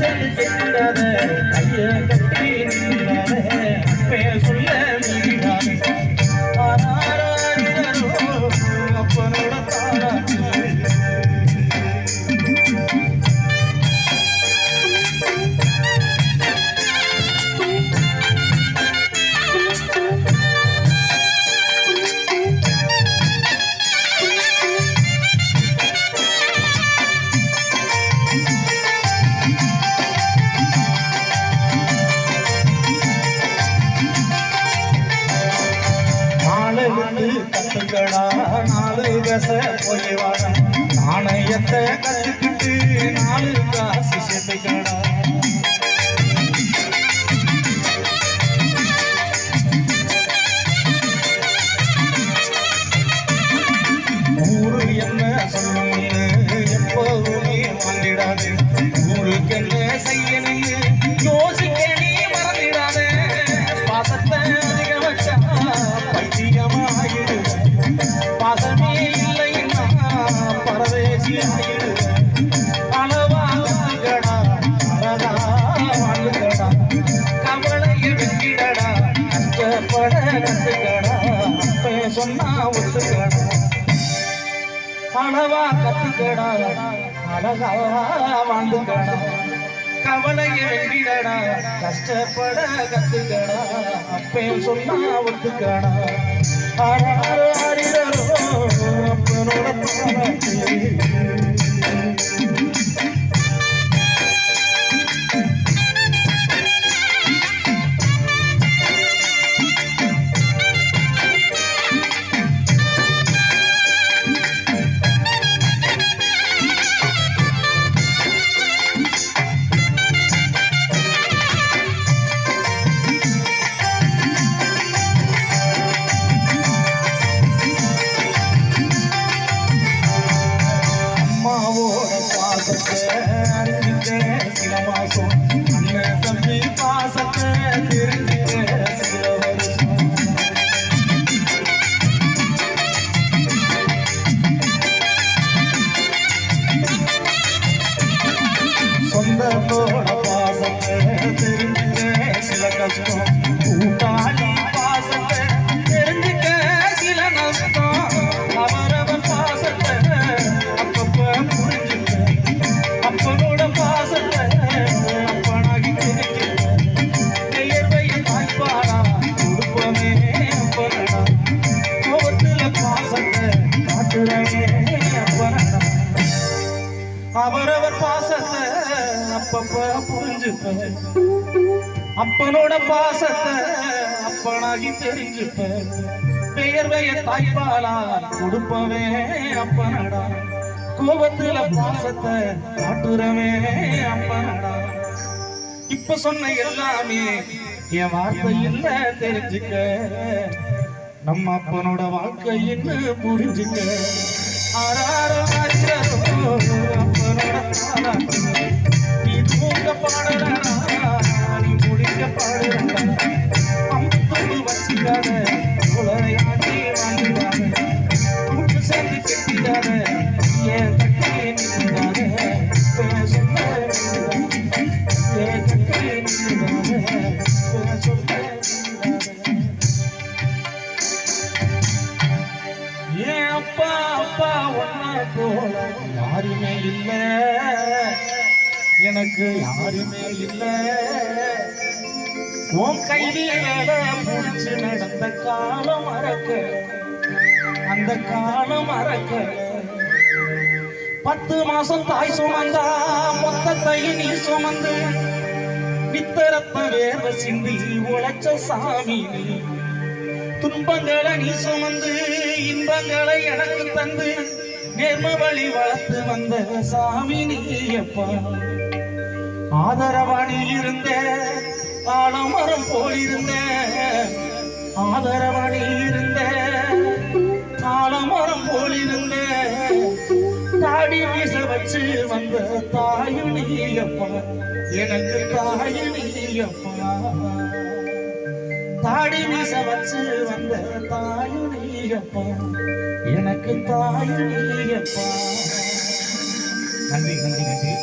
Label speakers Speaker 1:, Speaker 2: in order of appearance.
Speaker 1: சேர்ந்து கேட்கிறாத கைய கட்டி நின்றாத அப்பே சொல்ல மீறாத அப்பனோட தாராட்டு கத்துக்கடா நாலு பேச போய் வாட நாணயத்தை கத்துக்கிட்டு நாலு காசு சேர்த்துக்கடா ஊரு என்ன சொல்லணும்னு எப்போதுமே வாங்கிடாது ஊருக்கு என்ன செய்யணும்னு யோசிக்க நீ மறந்துடாத பாசத்தை அதிக வச்சா பைத்தியமாயிடு பாசமே இல்லைன்னா பரதேசி ஆயிடு அளவாங்கடா அழகா வாழ்கடா கவலையை வெட்டிடடா கஷ்டப்பட கத்துக்கடா அப்ப சொன்னா ஒத்துக்கடா அளவா கத்துக்கடா அழகா வாழ்ந்துக்கடா கவலையை வெட்டிடடா கஷ்டப்பட கத்துக்கடா அப்பே சொன்னா ஒத்துக்கடா ஆறாரோ ஆறிடரோ அப்பனோட சில மாசம் அண்ணன் தம்பி பாசத்தை தெரிஞ்சுக்க சில வருஷம் சொந்தத்தோட பாசத்தை தெரிஞ்சுக்க சில கஷ்டம் கூட்டாளி பாசத்தை தெரிஞ்சுக்க சில நஷ்டம் அவரவன் பாசத்தை அப்பப்ப புரிஞ்சுக்க அப்பனோட பாசத்தை அப்பனாகி தெரிஞ்சுக்க பெயர்வைய தாய்ப்பாடா கொடுப்பமே அப்பனடா கோபத்துல பாசத்தை காட்டுறவே அப்பனடா அவரவர் பாசத்தை அப்பப்ப புரிஞ்சுப்ப அப்பனோட பாசத்தை அப்பனாகி தெரிஞ்சுப்ப பெயர்வைய தாய்ப்பாலா கொடுப்பவே அப்பனடா கோபத்துல பாசத்தை காட்டுறவே அப்பனடா இப்ப சொன்ன எல்லாமே என் வார்த்தை இல்ல தெரிஞ்சுக்க நம்ம அப்பனோட வாழ்க்கை என்ன புரிஞ்சுக்க ஆறாரோ ஆறாரோ அப்பனோட தாராட்டு நீ தூங்க பாடலா நீ முடிக்க பாடுறா அம்பு வச்சுக்காத உலகையாட்டி வாங்கிடாத கூட்டு சேர்ந்து கெட்டிடாத ஏன் கட்டி நின்றாத சொல்ல ஏன் கட்டி நின்றாத சொல்ல ஏன் அப்பா அப்பா ஒன்னா போல யாருமே இல்ல எனக்கு யாருமே இல்ல உன் கையில முடிச்சு நடந்த காலம் மறக்க அந்த காலம் மறக்க 10 மாசம் தாய் சுமந்தா மொத்தத்தை நீ சுமந்து நித்தரத்த வேர்வ சிந்தி உழைச்ச சாமி நீ துன்பங்களை நீ சுமந்து இன்பங்களை எனக்கு தந்து நேர்ம வழி வளர்த்து வந்த சாமி நீ எப்பா ஆதரவாணி இருந்த ஆலமரம் போலிருந்த ஆதரவாணி இருந்த ஆலமரம் போலிருந்த தாடி வீச வச்சு வந்த தாயு நீயப்பா எனக்கு தாயு நீயப்பா தாடி வீச வச்சு வந்த தாயு நீயப்பா எனக்கு தாயு நீயப்பா. நன்றி நன்றி நன்றி.